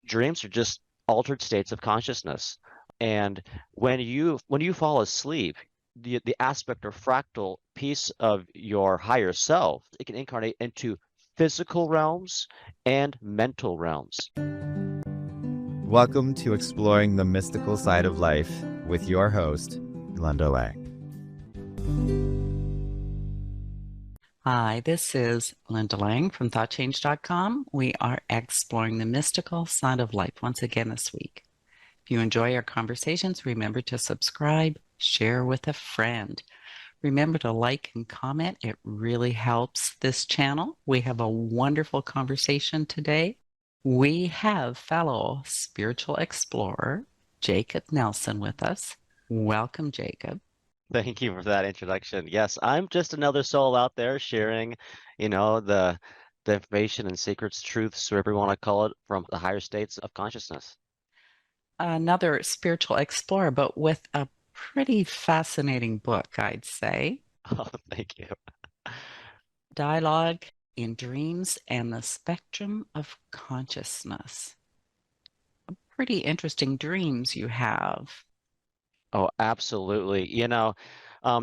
dreams are just altered states of consciousness. And when you fall asleep, the aspect or fractal piece of your higher self, it can incarnate into physical realms and mental realms. Welcome to Exploring the Mystical Side of Life with your host, Glenda Lang. Hi, this is Linda Lang from ThoughtChange.com. We are exploring the mystical side of life once again this week. If you enjoy our conversations, remember to subscribe, share with a friend. Remember to like and comment. It really helps this channel. We have a wonderful conversation today. We have fellow spiritual explorer Jacob Nelson with us. Welcome, Jacob. Thank you for that introduction. Yes, I'm just another soul out there sharing, the information and secrets, truths, whatever you want to call it, from the higher states of consciousness. Another spiritual explorer, but with a pretty fascinating book, I'd say. Oh, thank you. Dialogue in Dreams and the Spectrum of Consciousness. Pretty interesting dreams you have. Oh, absolutely.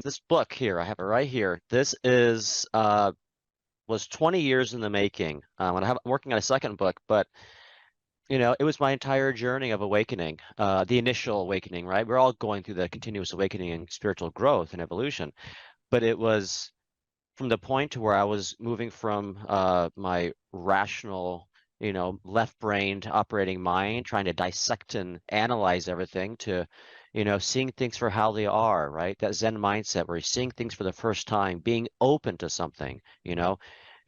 This book here, I have it right here. This is was 20 years in the making. And I'm working on a second book, but it was my entire journey of awakening, the initial awakening, right? We're all going through the continuous awakening and spiritual growth and evolution, but it was from the point to where I was moving from my rational, left-brained operating mind, trying to dissect and analyze everything to, seeing things for how they are, right? That Zen mindset where you're seeing things for the first time, being open to something,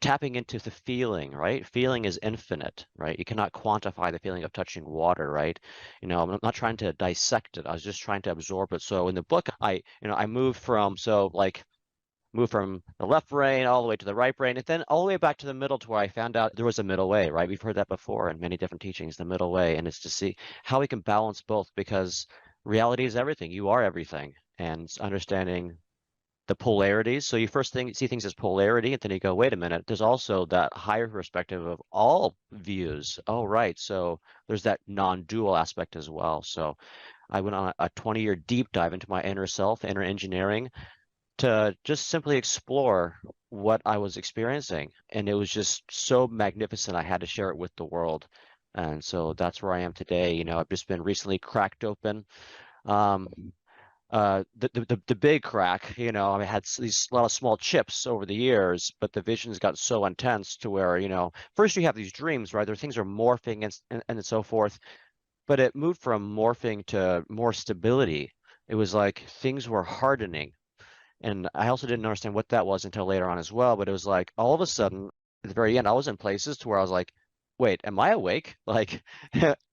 tapping into the feeling, right? Feeling is infinite, right? You cannot quantify the feeling of touching water, right? I'm not trying to dissect it. I was just trying to absorb it. So in the book, I moved from the left brain all the way to the right brain, and then all the way back to the middle to where I found out there was a middle way, right? We've heard that before in many different teachings, the middle way, and it's to see how we can balance both because reality is everything. You are everything, and understanding the polarities. So you first see things as polarity, and then you go, wait a minute, there's also that higher perspective of all views. Oh, right. So there's that non-dual aspect as well. So I went on a 20-year deep dive into my inner self, inner engineering, to just simply explore what I was experiencing. And it was just so magnificent. I had to share it with the world. And so that's where I am today. I've just been recently cracked open. Um, the big crack, I had these a lot of small chips over the years, but the visions got so intense to where, first you have these dreams, right? There things are morphing and so forth, but it moved from morphing to more stability. It was like things were hardening. And I also didn't understand what that was until later on as well. But it was like all of a sudden, at the very end, I was in places to where I was like, wait, am I awake? Like,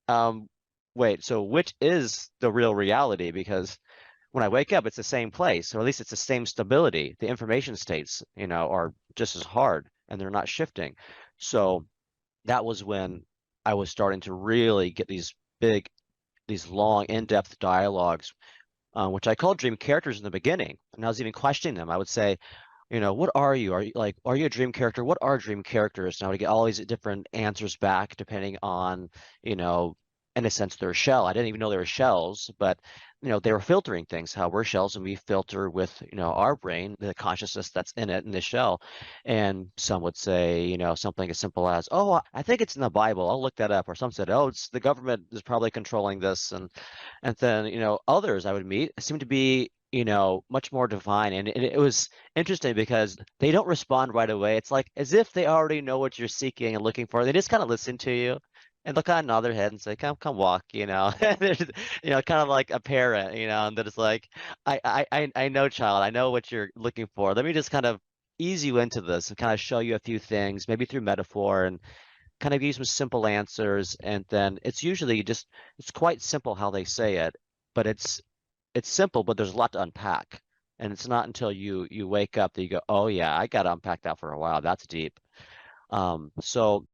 um, wait, so which is the real reality? Because when I wake up, it's the same place, or at least it's the same stability. The information states, are just as hard and they're not shifting. So that was when I was starting to really get these long, in-depth dialogues, which I called dream characters in the beginning. And I was even questioning them. I would say, what are you? Are you a dream character? What are dream characters? And I would get all these different answers back depending on, you know, in a sense, their shell. I didn't even know they were shells, but they were filtering things, how we're shells, and we filter with, our brain, the consciousness that's in the shell. And some would say, something as simple as, oh, I think it's in the Bible. I'll look that up. Or some said, oh, it's the government is probably controlling this. And then, others I would meet seem to be, much more divine. And it was interesting because they don't respond right away. It's like as if they already know what you're seeking and looking for. They just kind of listen to you and they'll kind of nod their head and say, come walk, There's, kind of like a parent, and that it's like, I know, child, I know what you're looking for. Let me just kind of ease you into this and kind of show you a few things, maybe through metaphor, and kind of give you some simple answers. And then it's usually just, it's quite simple how they say it, but it's simple, but there's a lot to unpack. And it's not until you wake up that you go, oh yeah, I got to unpack that for a while. That's deep. So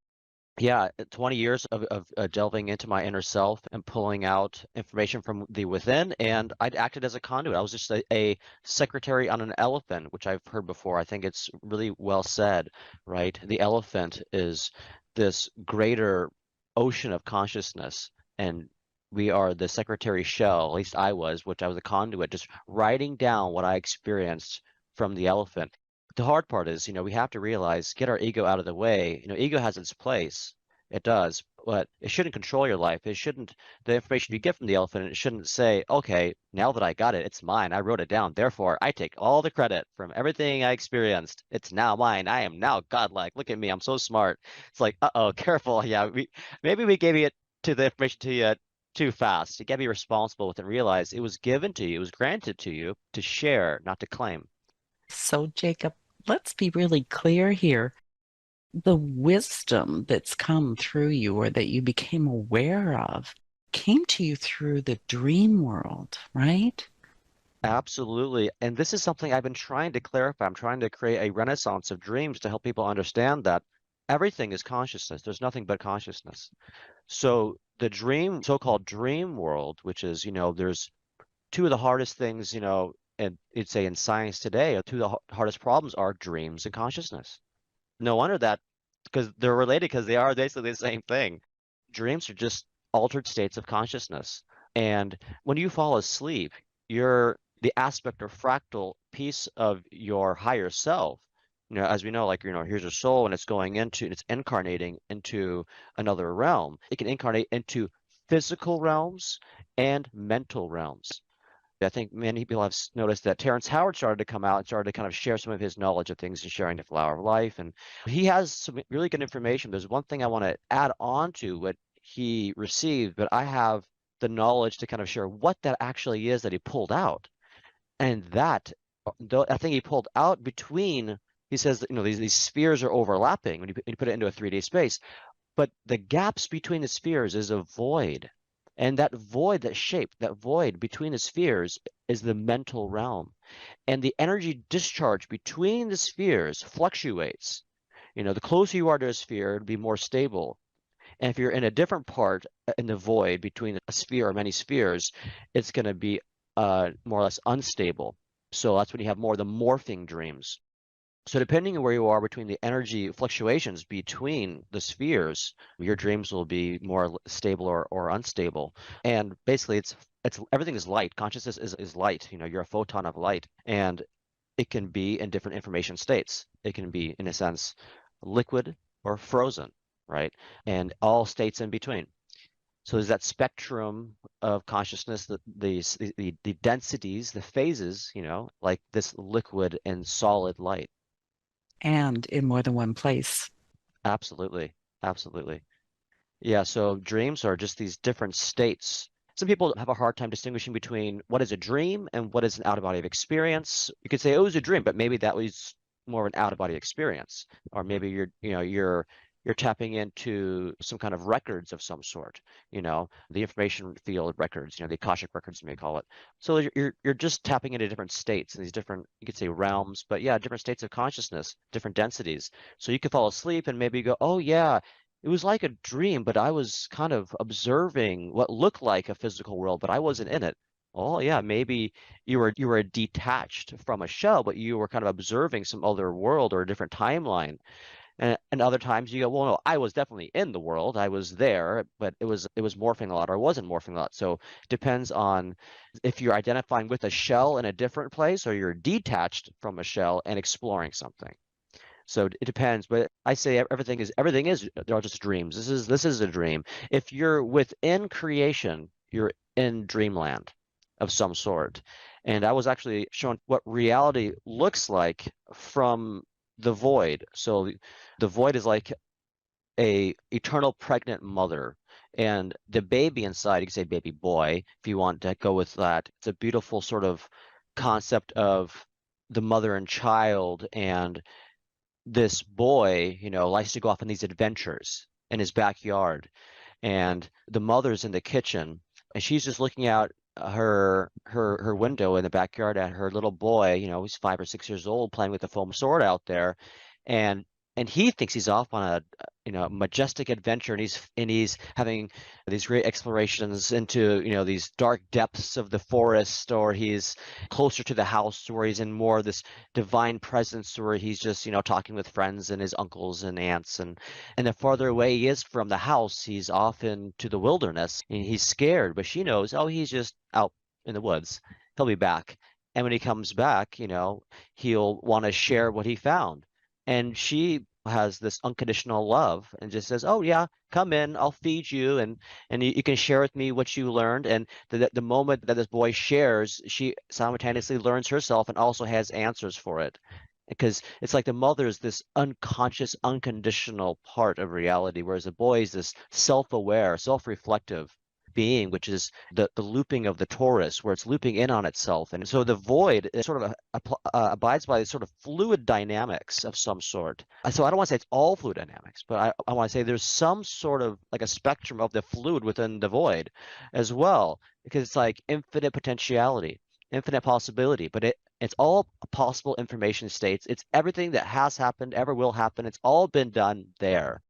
yeah, 20 years of delving into my inner self and pulling out information from the within, and I'd acted as a conduit. I was just a secretary on an elephant, which I've heard before. I think it's really well said, right? The elephant is this greater ocean of consciousness, and we are the secretary shell, at least I was, which I was a conduit, just writing down what I experienced from the elephant. The hard part is, we have to realize, get our ego out of the way. Ego has its place. It does, but it shouldn't control your life. It shouldn't, the information you get from the elephant, it shouldn't say, okay, now that I got it, it's mine. I wrote it down. Therefore, I take all the credit from everything I experienced. It's now mine. I am now godlike. Look at me. I'm so smart. It's like, uh-oh, careful. Yeah, maybe we gave it to the information to you too fast. You got to be responsible with it and realize it was given to you, it was granted to you to share, not to claim. So, Jacob, let's be really clear here. The wisdom that's come through you or that you became aware of came to you through the dream world, right? Absolutely. And this is something I've been trying to clarify. I'm trying to create a renaissance of dreams to help people understand that everything is consciousness. There's nothing but consciousness. So the dream, so-called dream world, which is, there's two of the hardest things, and you'd say in science today, two of the hardest problems are dreams and consciousness. No wonder that, because they're related, because they are basically the same thing. Dreams are just altered states of consciousness. And when you fall asleep, you're the aspect or fractal piece of your higher self. As we know, like, here's your soul and it's incarnating into another realm. It can incarnate into physical realms and mental realms. I think many people have noticed that Terrence Howard started to come out and started to kind of share some of his knowledge of things and sharing the flower of life. And he has some really good information. There's one thing I want to add on to what he received, but I have the knowledge to kind of share what that actually is that he pulled out. And that, I think he pulled out between, he says that, these spheres are overlapping when you put it into a 3D space. But the gaps between the spheres is a void. And that void, that shape, that void between the spheres is the mental realm. And the energy discharge between the spheres fluctuates. The closer you are to a sphere, it'll be more stable. And if you're in a different part in the void between a sphere or many spheres, it's going to be more or less unstable. So that's when you have more of the morphing dreams. So depending on where you are between the energy fluctuations between the spheres, your dreams will be more stable or unstable. And basically it's everything is light. Consciousness is light. You're a photon of light. And it can be in different information states. It can be, in a sense, liquid or frozen, right? And all states in between. So there's that spectrum of consciousness, the densities, the phases, like this liquid and solid light. And in more than one place. Absolutely. Absolutely. Yeah, so dreams are just these different states. Some people have a hard time distinguishing between what is a dream and what is an out-of-body experience. You could say, oh, it was a dream, but maybe that was more of an out-of-body experience. Or maybe you're tapping into some kind of records of some sort, the information field records, the Akashic records, you may call it. So you're just tapping into different states and these different, you could say realms, but yeah, different states of consciousness, different densities. So you could fall asleep and maybe go, oh yeah, it was like a dream, but I was kind of observing what looked like a physical world, but I wasn't in it. Oh yeah, maybe you were detached from a shell, but you were kind of observing some other world or a different timeline. And other times you go, well, no, I was definitely in the world. I was there, but it was morphing a lot or it wasn't morphing a lot. So it depends on if you're identifying with a shell in a different place or you're detached from a shell and exploring something. So it depends, but I say everything is they're all just dreams. This is a dream. If you're within creation, you're in dreamland of some sort. And I was actually shown what reality looks like from the void. So the void is like a eternal pregnant mother. And the baby inside, you can say baby boy, if you want to go with that. It's a beautiful sort of concept of the mother and child and this boy, likes to go off on these adventures in his backyard, and the mother's in the kitchen, and she's just looking out her window in the backyard at her little boy. He's 5 or 6 years old, playing with a foam sword out there, and and he thinks he's off on majestic adventure, and he's having these great explorations into these dark depths of the forest, or he's closer to the house where he's in more of this divine presence where he's just talking with friends and his uncles and aunts, and the farther away he is from the house, he's off into the wilderness and he's scared, but she knows, oh, he's just out in the woods, he'll be back. And when he comes back, he'll want to share what he found. And she has this unconditional love and just says, "Oh yeah, come in, I'll feed you, and you can share with me what you learned." And the moment that this boy shares, she simultaneously learns herself and also has answers for it. Because it's like the mother is this unconscious, unconditional part of reality, whereas the boy is this self-aware, self-reflective being, which is the looping of the torus, where it's looping in on itself. And so the void is sort of abides by sort of fluid dynamics of some sort. So I don't want to say it's all fluid dynamics, but I want to say there's some sort of like a spectrum of the fluid within the void as well, because it's like infinite potentiality, infinite possibility, but it's all possible information states. It's everything that has happened, ever will happen. It's all been done there.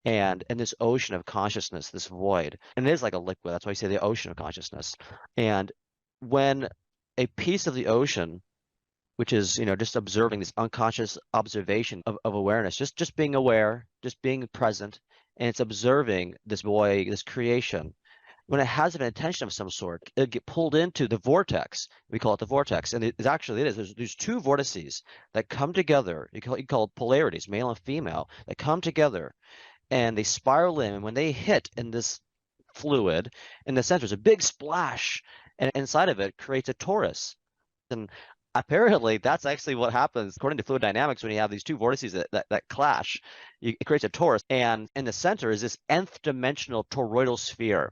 And in this ocean of consciousness, this void, and it is like a liquid. That's why I say the ocean of consciousness. And when a piece of the ocean, which is just observing this unconscious observation of awareness, just being aware, just being present, and it's observing this boy, this creation. When it has an intention of some sort, it'll get pulled into the vortex. We call it the vortex, and it is. There's two vortices that come together. You call it polarities, male and female, that come together, and they spiral in. And when they hit in this fluid, in the center, there's a big splash, and inside of it creates a torus. And apparently, that's actually what happens according to fluid dynamics when you have these two vortices that clash. It creates a torus, and in the center is this nth dimensional toroidal sphere.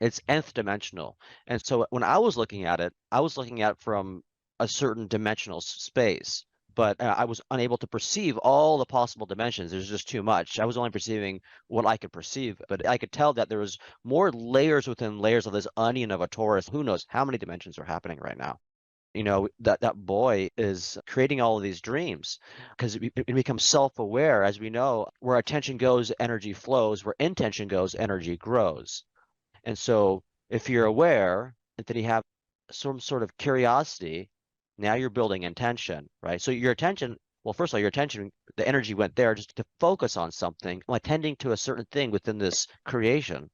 It's nth dimensional. And so when I was looking at it, I was looking at it from a certain dimensional space, but I was unable to perceive all the possible dimensions. There's just too much. I was only perceiving what I could perceive, but I could tell that there was more layers within layers of this onion of a torus. Who knows how many dimensions are happening right now? That boy is creating all of these dreams because it becomes self-aware. As we know, where attention goes, energy flows. Where intention goes, energy grows. And so if you're aware and then you have some sort of curiosity, now you're building intention, right? So your attention, well, first of all, your attention, the energy went there just to focus on something, attending to a certain thing within this creation.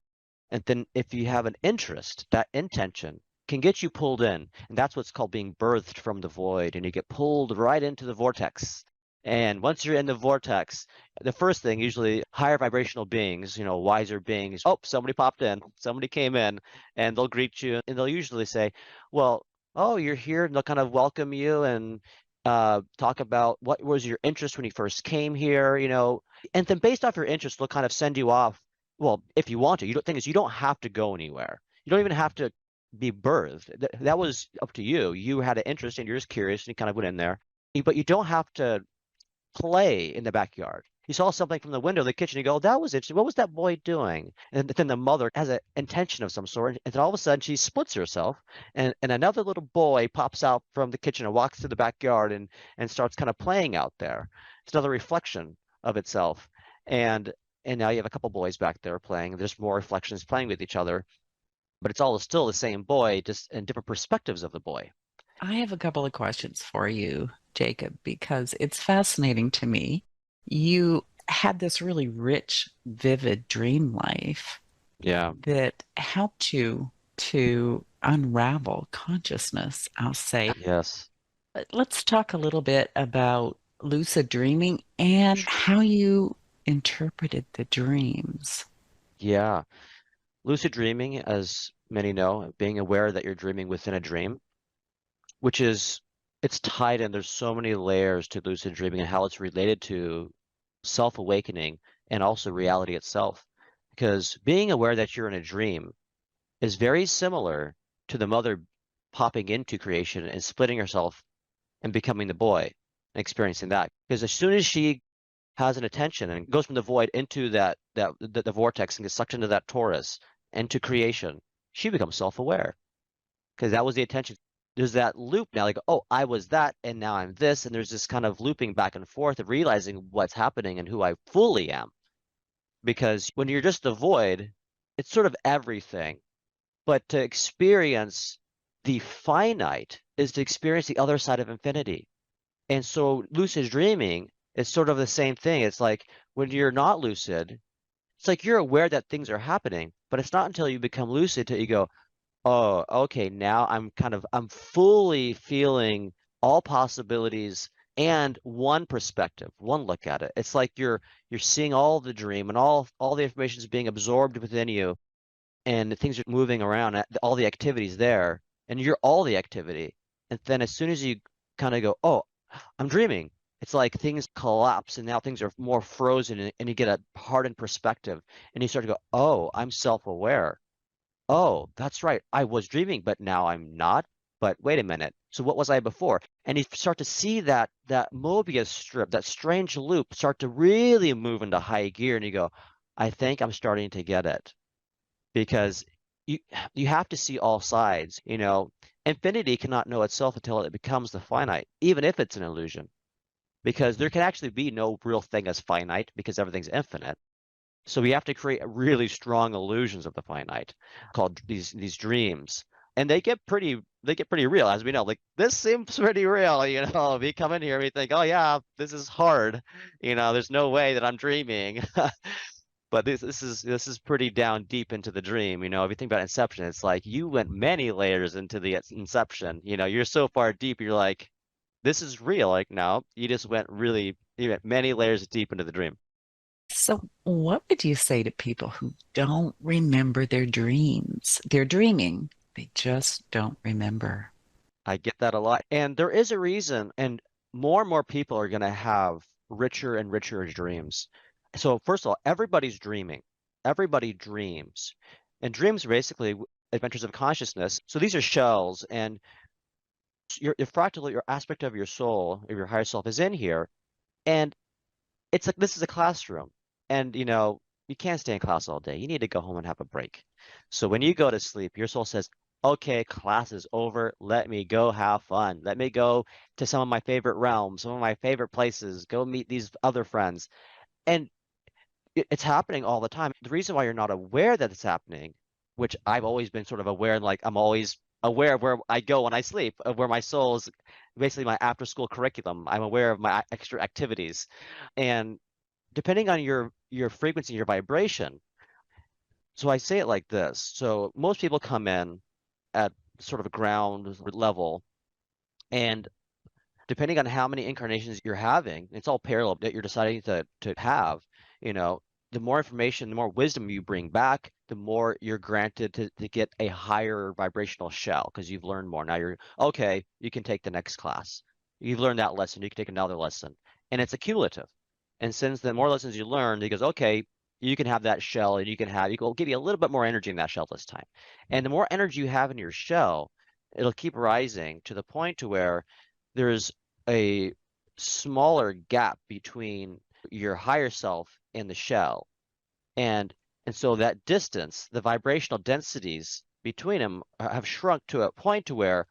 And then if you have an interest, that intention can get you pulled in. And that's what's called being birthed from the void. And you get pulled right into the vortex. And once you're in the vortex, the first thing, usually higher vibrational beings, wiser beings, oh, somebody popped in, somebody came in, and they'll greet you, and they'll usually say, well, oh, you're here, and they'll kind of welcome you and talk about what was your interest when you first came here, and then based off your interest, they'll kind of send you off. Well, if you want to. The thing is, you don't have to go anywhere. You don't even have to be birthed. That was up to you. You had an interest, and you're just curious, and you kind of went in there. But you don't have to play in the backyard. You saw something from the window of the kitchen. You go, that was interesting. What was that boy doing? And then the mother has an intention of some sort. And then all of a sudden she splits herself and another little boy pops out from the kitchen and walks to the backyard and starts kind of playing out there. It's another reflection of itself. And now you have a couple boys back there playing. There's more reflections playing with each other. But it's all still the same boy, just in different perspectives of the boy. I have a couple of questions for you, Jacob, because it's fascinating to me. You had this really rich, vivid dream life Yeah. that helped you to unravel consciousness, I'll say. Yes. Let's talk a little bit about lucid dreaming and how you interpreted the dreams. Yeah. Lucid dreaming, as many know, being aware that you're dreaming within a dream, which is, it's tied in. There's so many layers to lucid dreaming and how it's related to self-awakening and also reality itself. Because being aware that you're in a dream is very similar to the mother popping into creation and splitting herself and becoming the boy and experiencing that. Because as soon as she has an attention and goes from the void into the vortex and gets sucked into that torus, into creation, she becomes self-aware because that was the attention. There's that loop now, like, oh, I was that, and now I'm this, and there's this kind of looping back and forth of realizing what's happening and who I fully am. because when you're just the void, it's sort of everything. But to experience the finite is to experience the other side of infinity. And so lucid dreaming is sort of the same thing. It's like when you're not lucid, it's like you're aware that things are happening, but it's not until you become lucid till you go, oh, okay, now I'm fully feeling all possibilities and one perspective, one look at it. It's like you're seeing all the dream and all the information is being absorbed within you and things are moving around, all the activities there, and you're all the activity. And then as soon as you kind of go, oh, I'm dreaming, it's like things collapse and now things are more frozen and you get a hardened perspective and you start to go, oh, I'm self-aware. Oh, that's right. I was dreaming, but now I'm not. But wait a minute. So what was I before? And you start to see that Mobius strip, that strange loop start to really move into high gear and you go, I think I'm starting to get it because you you have to see all sides, you know. Infinity cannot know itself until it becomes the finite, even if it's an illusion, because there can actually be no real thing as finite because everything's infinite. So we have to create really strong illusions of the finite called these dreams. And they get pretty real, as we know. Like this seems pretty real, you know. We come in here, we think, oh yeah, this is hard. You know, there's no way that I'm dreaming. But this is pretty down deep into the dream, you know. If you think about Inception, it's like you went many layers into the Inception. You know, you're so far deep, you're like, this is real. Like, no, you went many layers deep into the dream. So, what would you say to people who don't remember their dreams? They're dreaming, they just don't remember. I get that a lot. And there is a reason, and more people are going to have richer and richer dreams. So, first of all, everybody's dreaming. Everybody dreams. And dreams are basically adventures of consciousness. So these are shells, and your fractal, your aspect of your soul, of your higher self is in here. And it's like this is a classroom. And, you know, you can't stay in class all day. You need to go home and have a break. So when you go to sleep, your soul says, okay, class is over. Let me go have fun. Let me go to some of my favorite realms, some of my favorite places, go meet these other friends. And it's happening all the time. The reason why you're not aware that it's happening, which I've always been sort of aware, and like I'm always aware of where I go when I sleep, of where my soul is basically my after school curriculum. I'm aware of my extra activities. And depending on your frequency, your vibration. So I say it like this. So most people come in at sort of a ground level, and depending on how many incarnations you're having, it's all parallel that you're deciding to have, you know, the more information, the more wisdom you bring back, the more you're granted to get a higher vibrational shell because you've learned more. Now you're okay, you can take the next class. You've learned that lesson, you can take another lesson. And it's accumulative. And since the more lessons you learn, he goes, okay, you can have that shell and you can give you a little bit more energy in that shell this time. And the more energy you have in your shell, it'll keep rising to the point to where there's a smaller gap between your higher self and the shell. And and so that distance, the vibrational densities between them have shrunk to a point to where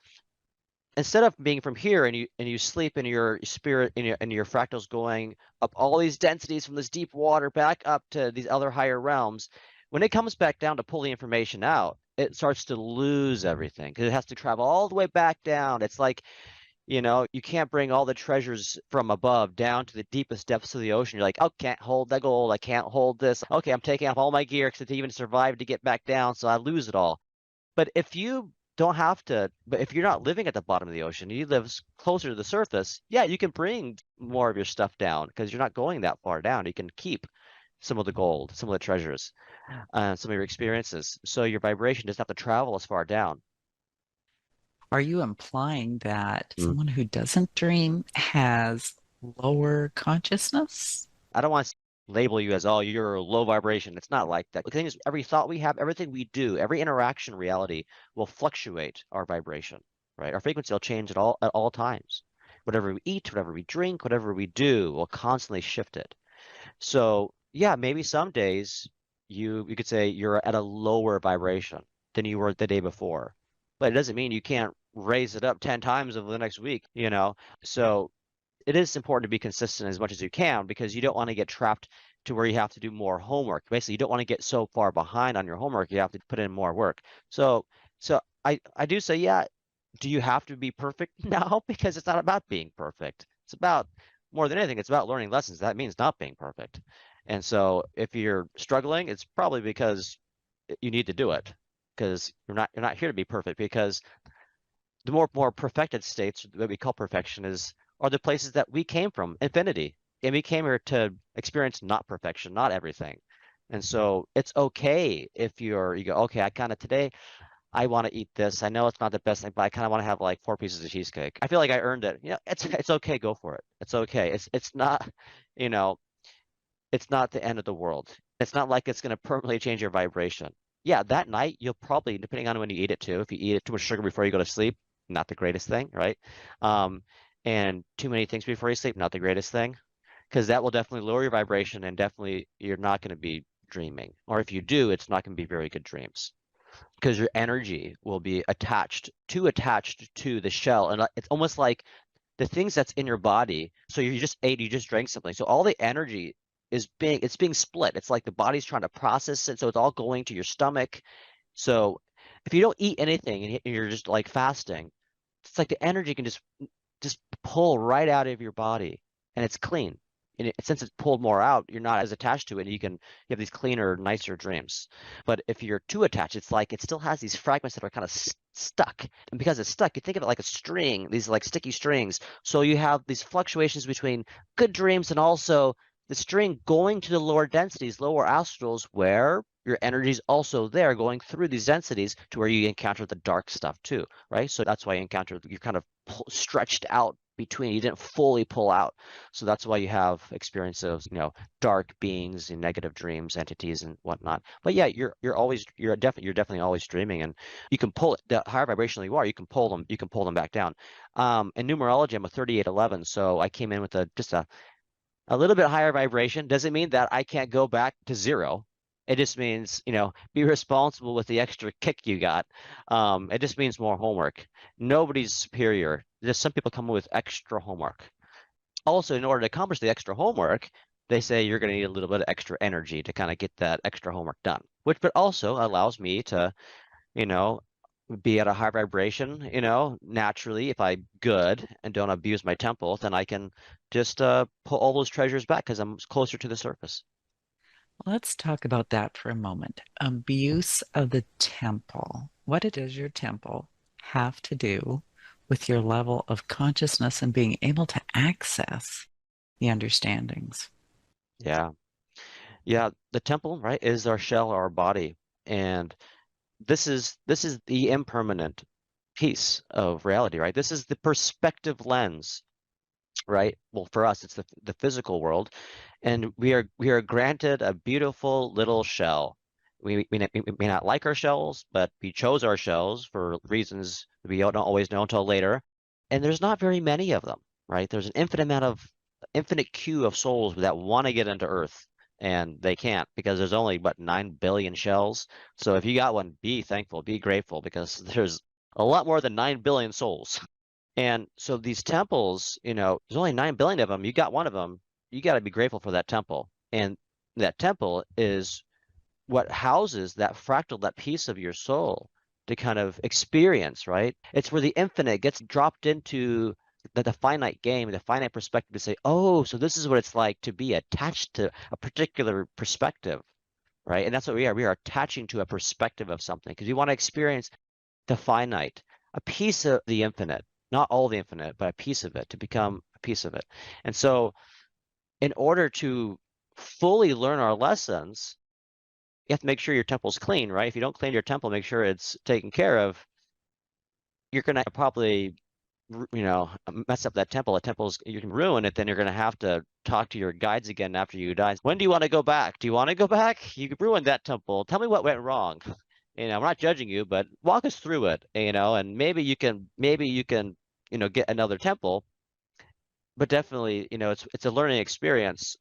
instead of being from here and you sleep and your spirit and your fractals going up all these densities from this deep water back up to these other higher realms, when it comes back down to pull the information out, it starts to lose everything because it has to travel all the way back down. It's like, you know, you can't bring all the treasures from above down to the deepest depths of the ocean. You're like, oh, can't hold that gold. I can't hold this. Okay, I'm taking off all my gear to even survive to get back down, so I lose it all. But if you don't have to, but if you're not living at the bottom of the ocean, you live closer to the surface, yeah, you can bring more of your stuff down because you're not going that far down. You can keep some of the gold, some of the treasures, some of your experiences. So your vibration doesn't have to travel as far down. Are you implying that Mm. someone who doesn't dream has lower consciousness? I don't want to label you as, oh, you're low vibration. It's not like that. The thing is, every thought we have, everything we do, every interaction reality will fluctuate our vibration, right? Our frequency will change at all times. Whatever we eat, whatever we drink, whatever we do will constantly shift it. So yeah, maybe some days you could say you're at a lower vibration than you were the day before. But it doesn't mean you can't raise it up 10 times over the next week, you know? So it is important to be consistent as much as you can because you don't want to get trapped to where you have to do more homework. Basically, you don't want to get so far behind on your homework. You have to put in more work. So I do say, yeah, do you have to be perfect? No, because it's not about being perfect. It's about more than anything, it's about learning lessons. That means not being perfect. And so if you're struggling, it's probably because you need to do it because you're not here to be perfect because the more perfected states that we call perfection is are the places that we came from, infinity. And we came here to experience not perfection, not everything. And so it's okay if you go, okay, I kind of today I want to eat this. I know it's not the best thing, but I kind of want to have like 4 pieces of cheesecake. I feel like I earned it. It's okay, go for it. It's okay. It's not, you know, it's not the end of the world. It's not like it's going to permanently change your vibration. Yeah, that night you'll probably, depending on when you eat it too, if you eat it too much sugar before you go to sleep, not the greatest thing, right? Um, and too many things before you sleep, not the greatest thing, because that will definitely lower your vibration and definitely you're not going to be dreaming. Or if you do, it's not going to be very good dreams because your energy will be attached to the shell. And it's almost like the things that's in your body. So you just ate, you just drank something. So all the energy it's being split. It's like the body's trying to process it. So it's all going to your stomach. So if you don't eat anything and you're just like fasting, it's like the energy can just pull right out of your body and it's clean. And since it's pulled more out, you're not as attached to it and you have these cleaner, nicer dreams. But if you're too attached, it's like it still has these fragments that are kind of stuck. And because it's stuck, you think of it like a string, these like sticky strings. So you have these fluctuations between good dreams and also the string going to the lower densities, lower astrals, where your energy is also there going through these densities to where you encounter the dark stuff too, right? So that's why you're kind of stretched out between. You didn't fully pull out. So that's why you have experiences, dark beings and negative dreams, entities and whatnot. But yeah, you're definitely always dreaming, and you can pull it. The higher vibrational you are, you can pull them back down. In numerology, I'm a 3811, so I came in with just a little bit higher vibration. Doesn't mean that I can't go back to zero. It just means, be responsible with the extra kick you got. It just means more homework. Nobody's superior. Just some people come with extra homework. Also, in order to accomplish the extra homework, they say you're going to need a little bit of extra energy to kind of get that extra homework done, which but also allows me to, you know, be at a high vibration, naturally. If I'm good and don't abuse my temple, then I can just pull all those treasures back because I'm closer to the surface. Let's talk about that for a moment. Abuse of the temple. What does your temple have to do with your level of consciousness and being able to access the understandings? Yeah. Yeah. The temple, right, is our shell, our body. And this is the impermanent piece of reality, right? This is the perspective lens, right? Well, for us, it's the physical world, and we are granted a beautiful little shell. We may not like our shells, but we chose our shells for reasons we don't always know until later. And there's not very many of them, right? There's an infinite queue of souls that want to get into Earth, and they can't because there's only, what, 9 billion shells. So if you got one, be thankful, be grateful, because there's a lot more than 9 billion souls. And so these temples, there's only 9 billion of them. You got one of them, you got to be grateful for that temple. And that temple is what houses that fractal, that piece of your soul to kind of experience, right? It's where the infinite gets dropped into the finite game, the finite perspective to say, oh, so this is what it's like to be attached to a particular perspective, right? And that's what we are. We are attaching to a perspective of something because we want to experience the finite, a piece of the infinite, not all the infinite, but a piece of it to become a piece of it. And so in order to fully learn our lessons, you have to make sure your temple's clean, right? If you don't clean your temple, make sure it's taken care of, you're going to probably, mess up that temple. You can ruin it, then you're going to have to talk to your guides again after you die. When do you want to go back? Do you want to go back? You ruined that temple. Tell me what went wrong. I'm not judging you, but walk us through it, and maybe you can, get another temple, but definitely, it's a learning experience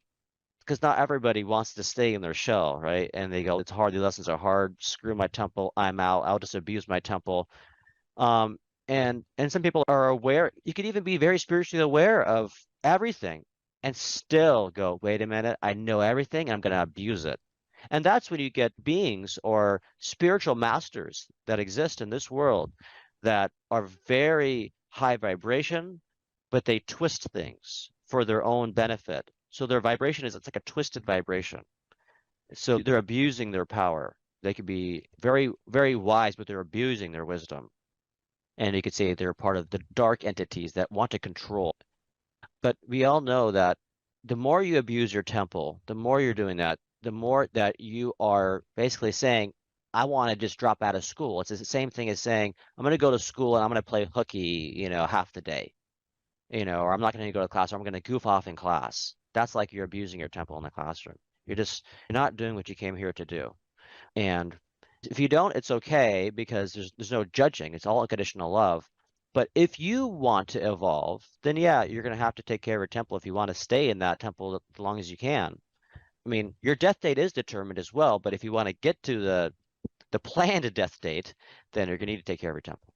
because not everybody wants to stay in their shell, right? And they go, it's hard. The lessons are hard. Screw my temple. I'm out. I'll just abuse my temple. Um, and some people are aware. You could even be very spiritually aware of everything and still go, wait a minute, I know everything and I'm going to abuse it. And that's when you get beings or spiritual masters that exist in this world that are very high vibration, but they twist things for their own benefit. So their vibration is, it's like a twisted vibration. So they're abusing their power. They could be very, very wise, but they're abusing their wisdom. And you could say they're part of the dark entities that want to control. But we all know that the more you abuse your temple, the more you're doing that, the more that you are basically saying, I want to just drop out of school. It's the same thing as saying, I'm going to go to school and I'm going to play hooky, half the day, or I'm not going to go to class or I'm going to goof off in class. That's like you're abusing your temple in the classroom. You're not doing what you came here to do. And if you don't, it's okay because there's no judging. It's all unconditional love. But if you want to evolve, then yeah, you're going to have to take care of your temple if you want to stay in that temple as long as you can. I mean, your death date is determined as well, but if you want to get to the planned death date, then you're going to need to take care of your temple.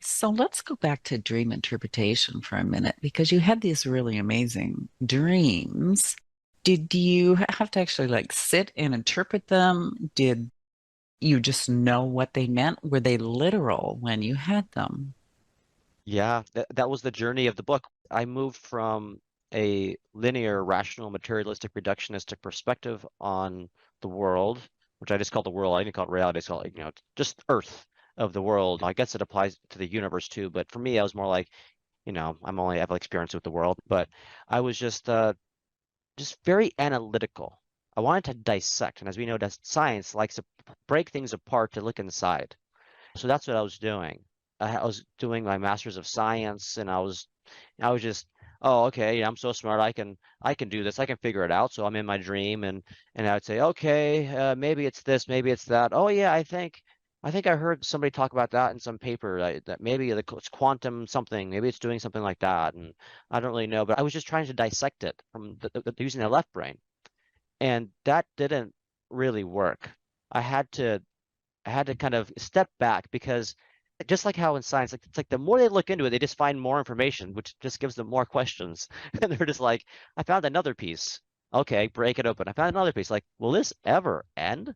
So let's go back to dream interpretation for a minute because you had these really amazing dreams. Did you have to actually like sit and interpret them? Did you just know what they meant? Were they literal when you had them? Yeah, that was the journey of the book. I moved from a linear, rational, materialistic, reductionistic perspective on the world, which I just call the world. I didn't call it reality. I just call it, just Earth of the world. I guess it applies to the universe too, but for me, I was more like, I have experience with the world, but I was just very analytical. I wanted to dissect, and as we know, that science likes to break things apart to look inside. So that's what I was doing. I was doing my master's of science, and I was just, oh, okay, yeah, I'm so smart. I can do this. I can figure it out. So I'm in my dream, and I would say, okay, maybe it's this, maybe it's that. Oh yeah, I think I heard somebody talk about that in some paper that maybe it's quantum something. Maybe it's doing something like that, and I don't really know. But I was just trying to dissect it from using the left brain, and that didn't really work. I had to I had to kind of step back because just like how in science, like it's like the more they look into it, they just find more information, which just gives them more questions. And they're just like, I found another piece. Okay, break it open. I found another piece. Like, will this ever end?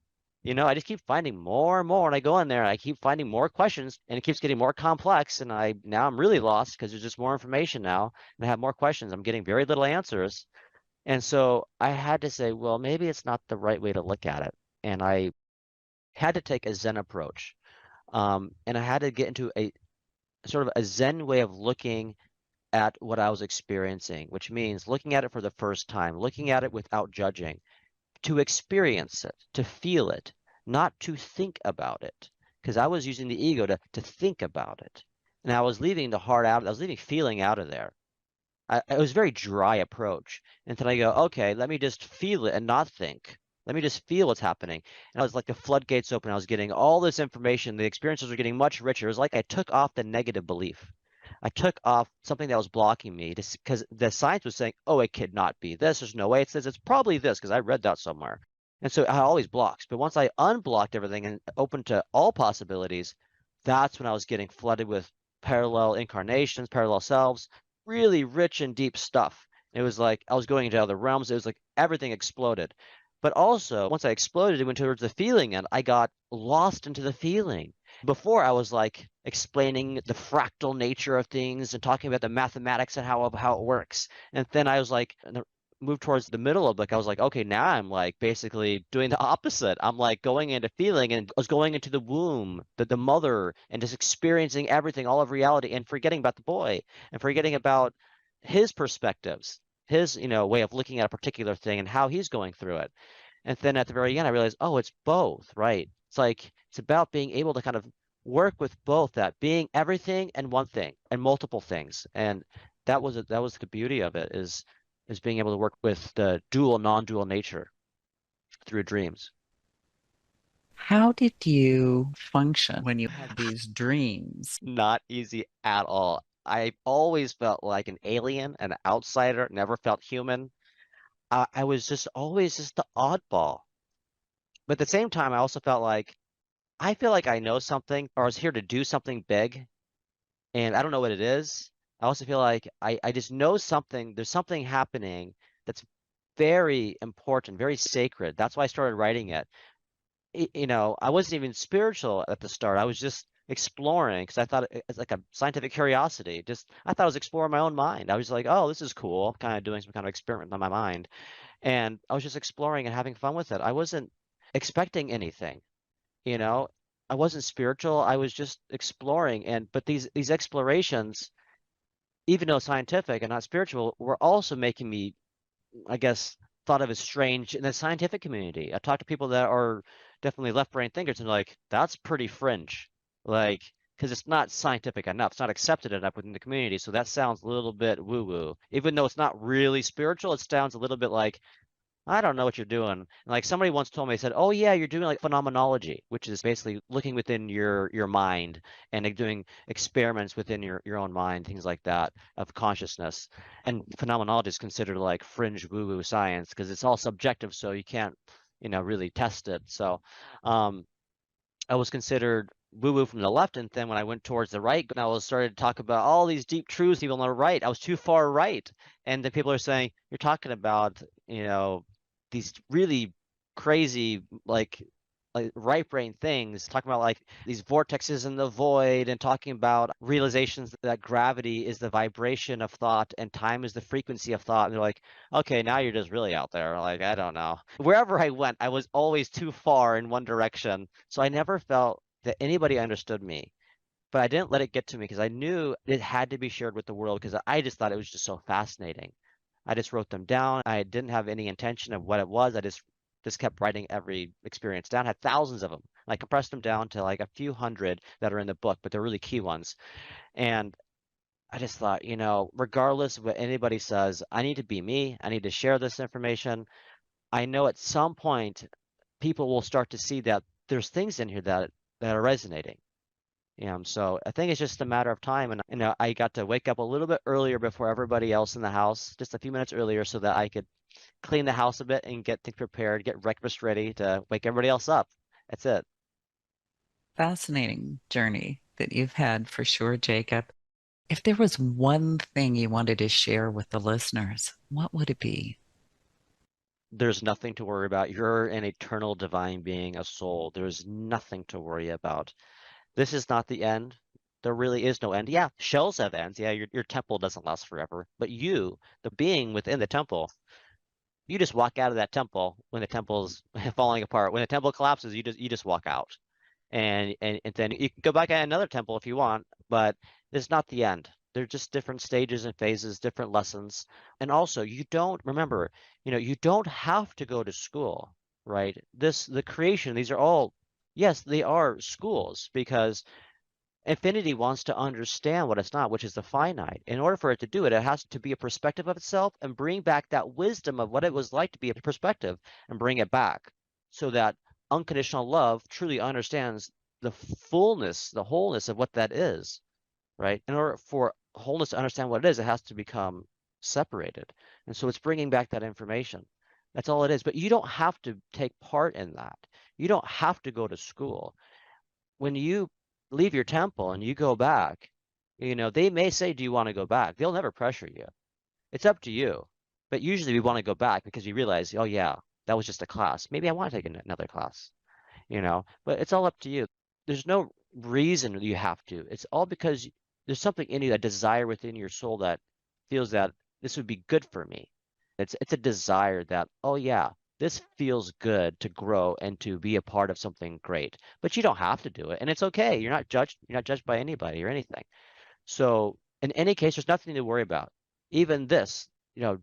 I just keep finding more and more, and I go in there and I keep finding more questions, and it keeps getting more complex. And I'm really lost because there's just more information now, and I have more questions. I'm getting very little answers. And so I had to say, well, maybe it's not the right way to look at it. And I had to take a Zen approach. And I had to get into a sort of a Zen way of looking at what I was experiencing, which means looking at it for the first time, looking at it without judging, to experience it, to feel it, not to think about it. Because I was using the ego to think about it. And I was leaving the heart out, I was leaving feeling out of there. It was a very dry approach. And then I go, okay, let me just feel it and not think. Let me just feel what's happening. And I was like the floodgates open. I was getting all this information. The experiences were getting much richer. It was like I took off the negative belief. I took off something that was blocking me because the science was saying, oh, it could not be this. There's no way it says it's probably this because I read that somewhere. And so I always blocks. But once I unblocked everything and opened to all possibilities, that's when I was getting flooded with parallel incarnations, parallel selves, really rich and deep stuff. It was like I was going into other realms. It was like everything exploded. But also, once I exploded, it went towards the feeling, and I got lost into the feeling. Before, I was like explaining the fractal nature of things and talking about the mathematics and how it works. And then I was like, moved towards the middle of the book. I was like, okay, now I'm like basically doing the opposite. I'm like going into feeling and I was going into the womb, the mother, and just experiencing everything, all of reality, and forgetting about the boy and forgetting about his perspectives, his, way of looking at a particular thing and how he's going through it. And then at the very end, I realized, oh, it's both, right? It's like it's about being able to kind of work with both that being everything and one thing and multiple things. And that was the beauty of it is being able to work with the dual, non-dual nature through dreams. How did you function when you had these dreams? Not easy at all. I always felt like an alien, an outsider, never felt human. I was just always just the oddball. But at the same time, I also felt like I feel like I know something or I was here to do something big and I don't know what it is. I also feel like I just know something, there's something happening that's very important, very sacred. That's why I started writing it. I wasn't even spiritual at the start. I was just exploring because I thought it's like a scientific curiosity. Just I thought I was exploring my own mind. I was like, oh, this is cool, kind of doing some kind of experiment on my mind. And I was just exploring and having fun with it. I wasn't expecting anything, you know. I wasn't spiritual. I was just exploring. And but these explorations, even though scientific and not spiritual, were also making me, I guess, thought of as strange in the scientific community. I talked to people that are definitely left brain thinkers and like, that's pretty fringe. Like, because it's not scientific enough. It's not accepted enough within the community. So that sounds a little bit woo-woo. Even though it's not really spiritual, it sounds a little bit like I don't know what you're doing. And like somebody once told me, said, "Oh yeah, you're doing like phenomenology, which is basically looking within your mind and like doing experiments within your own mind, things like that of consciousness." And phenomenology is considered like fringe woo-woo science because it's all subjective, so you can't, really test it. So, um, I was considered woo-woo from the left, and then when I went towards the right, and I was started to talk about all these deep truths even on the right, I was too far right, and then people are saying you're talking about these really crazy like right brain things, talking about like these vortexes in the void, and talking about realizations that gravity is the vibration of thought and time is the frequency of thought. And they're like, okay, now you're just really out there. Like, I don't know. Wherever I went, I was always too far in one direction. So I never felt that anybody understood me. But I didn't let it get to me because I knew it had to be shared with the world because I just thought it was just so fascinating. I just wrote them down. I didn't have any intention of what it was. I just kept writing every experience down. I had thousands of them. I compressed them down to like a few hundred that are in the book, but they're really key ones. And I just thought, regardless of what anybody says, I need to be me. I need to share this information. I know at some point people will start to see that there's things in here that are resonating. So I think it's just a matter of time. And I got to wake up a little bit earlier before everybody else in the house, just a few minutes earlier, so that I could clean the house a bit and get things prepared, get breakfast ready to wake everybody else up. That's it. Fascinating journey that you've had for sure, Jacob. If there was one thing you wanted to share with the listeners, what would it be? There's nothing to worry about. You're an eternal divine being, a soul. There's nothing to worry about. This is not the end. There really is no end. Yeah, shells have ends. Yeah, your temple doesn't last forever. But you, the being within the temple, you just walk out of that temple when the temple's falling apart. When the temple collapses, you just walk out. And then you can go back at another temple if you want, but it's not the end. They're just different stages and phases, different lessons. And also, you don't remember, you don't have to go to school, right? The creation, these are all, yes, they are schools because infinity wants to understand what it's not, which is the finite. In order for it to do it, it has to be a perspective of itself and bring back that wisdom of what it was like to be a perspective and bring it back so that unconditional love truly understands the fullness, the wholeness of what that is, right? In order for wholeness to understand what it is, it has to become separated. And so it's bringing back that information. That's all it is. But you don't have to take part in that. You don't have to go to school when you leave your temple and you go back, they may say, do you want to go back? They'll never pressure you. It's up to you. But usually we want to go back because we realize, oh yeah, that was just a class. Maybe I want to take another class, but it's all up to you. There's no reason you have to. It's all because there's something in you, that desire within your soul that feels that this would be good for me. It's a desire that, oh yeah, this feels good to grow and to be a part of something great. But you don't have to do it, and it's okay. You're not judged by anybody or anything. So in any case, there's nothing to worry about. Even this,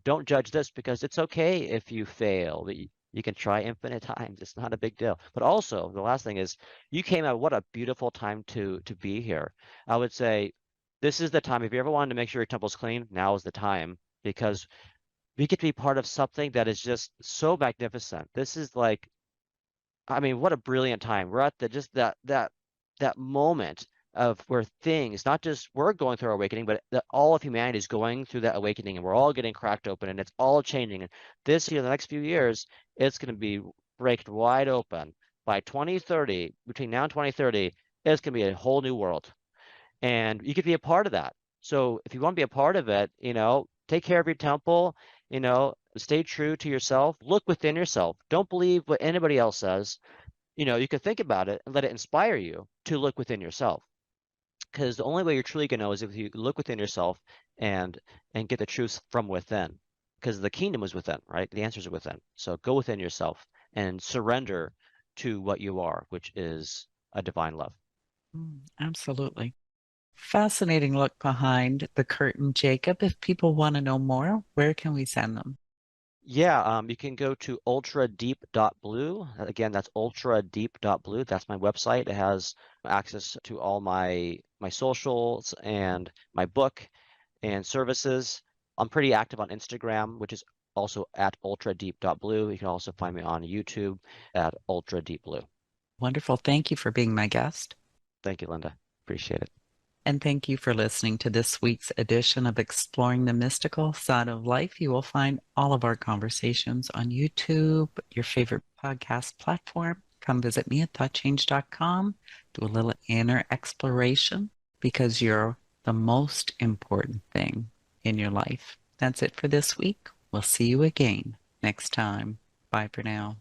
don't judge this because it's okay if you fail. You can try infinite times. It's not a big deal. But also, the last thing is you came out, what a beautiful time to be here. I would say this is the time. If you ever wanted to make sure your temple's clean, now is the time because we get to be part of something that is just so magnificent. This is like, I mean, what a brilliant time. We're at the just that moment of where things, not just we're going through our awakening, but that all of humanity is going through that awakening, and we're all getting cracked open, and it's all changing. And this year, the next few years, it's going to be breaked wide open. By 2030, between now and 2030, it's going to be a whole new world, and you could be a part of that. So if you want to be a part of it, take care of your temple, stay true to yourself, look within yourself. Don't believe what anybody else says. You can think about it and let it inspire you to look within yourself. Because the only way you're truly going to know is if you look within yourself and get the truth from within. Because the kingdom is within, right? The answers are within. So go within yourself and surrender to what you are, which is a divine love. Absolutely. Fascinating look behind the curtain, Jacob. If people want to know more, where can we send them? Yeah, you can go to ultradeep.blue. Again, that's ultradeep.blue. That's my website. It has access to all my socials and my book and services. I'm pretty active on Instagram, which is also at ultradeep.blue. You can also find me on YouTube at ultradeepblue. Wonderful. Thank you for being my guest. Thank you, Linda. Appreciate it. And thank you for listening to this week's edition of Exploring the Mystical Side of Life. You will find all of our conversations on YouTube, your favorite podcast platform. Come visit me at thoughtchange.com. Do a little inner exploration because you're the most important thing in your life. That's it for this week. We'll see you again next time. Bye for now.